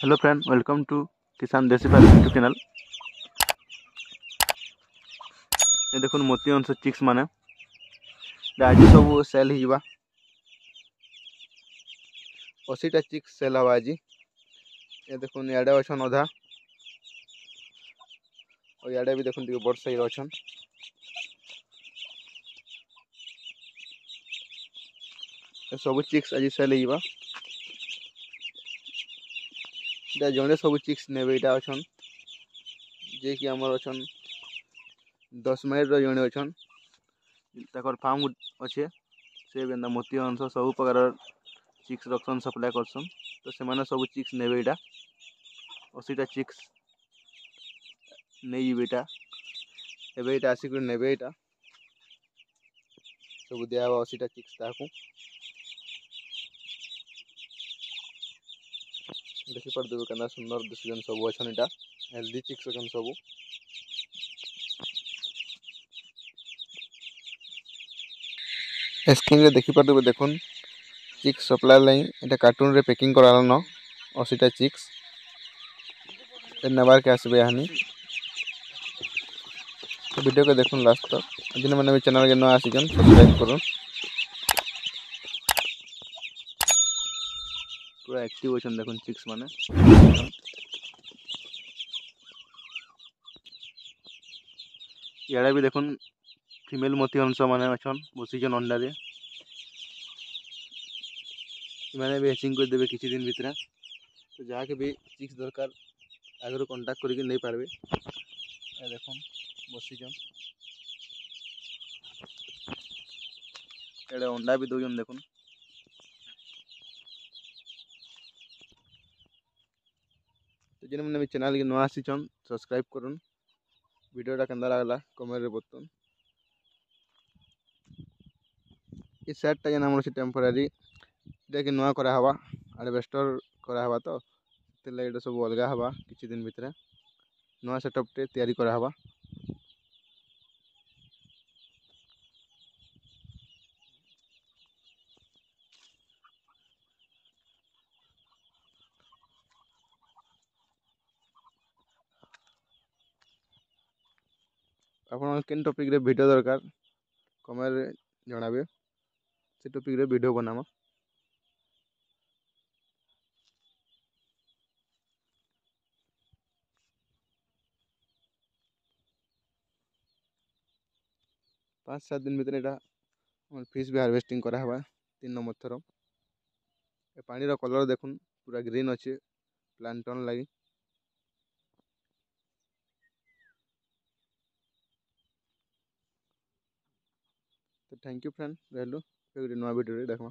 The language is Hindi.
हेलो फ्रेंड, वेलकम टू किसान देसी फार्म यूट्यूब चैनल। ये देखो मोती अंश चिक्स माने आज सब सेल हो 80टा चिक्स सेल हवा आज। ये देखो इडे अच्छन अधा और इडे भी देखो बड़ साइज अच्छन। सब चिक्स आज सेल हो जड़े सब चिक्स ने अच्छन जे कि आमर अच्छन 10 माइल जड़े अच्छन तक फार्म अच्छे से मोती अंश सब प्रकार चिक्स रखन सप्लाय करसन। तो से सब चिक्स ने 80टा चिक्स नहीं बेटा एवं आसिक ने सब दिया 80टा चिक्स देखी पार्थे क्या सुंदर दिशन सब अच्छन इटा हेल्दी चिक्स अच्छन सब। स्क्रीन रे देखी पार्थे देखुन चिक्स सप्लाय लाइन इटा कार्टून रे पैकिंग करालन 80टा चिक्स नबार के आसबे हानि वीडियो को देखुन लास्ट तक। जिन मैंने भी चैनल के न आसिकन सब्सक्राइब करूँ। पूरा एक्टिव अच्छन देखुन चिक्स माने इडे भी देखुन फीमेल मोती हंस माने अच्छन बसीजन अंडा रे मैंने भी हैचिंग कर देबे किछि दिन भितर। तो जहाँ के भी चिक्स दरकार आगर कांटेक्ट करके नहीं पारबे। देखुन बसीजन एडे अंडा भी दौजन देखुन। तो जिन मैंने भी चैनल के नुआ आसीचन सब्सक्राइब करुन। वीडियोटा केंदा लागला कमेंट रे बतन। ये सेटटा जेन हमर से टेम्पररी देखि नुआ करा हवा एडवेस्टर करा हवा। तो तेला एटा सब अलगा हवा किछि दिन भितर नुआ सेटअप टे तैयारी करा हवा। आपन केन टॉपिक रे वीडियो दरकार कमेंट रे जणाबे से टॉपिक रे वीडियो बनामा। 5-7 दिन भितर एटा फिश भी हार्वेस्टिंग करा हवा 3 नंबर थर। पानी रो कलर देखुन पूरा ग्रीन अच्छे प्लांटन लगी। तो थैंक यू फ्रेंड रहलु नुआ वीडियो देखमा।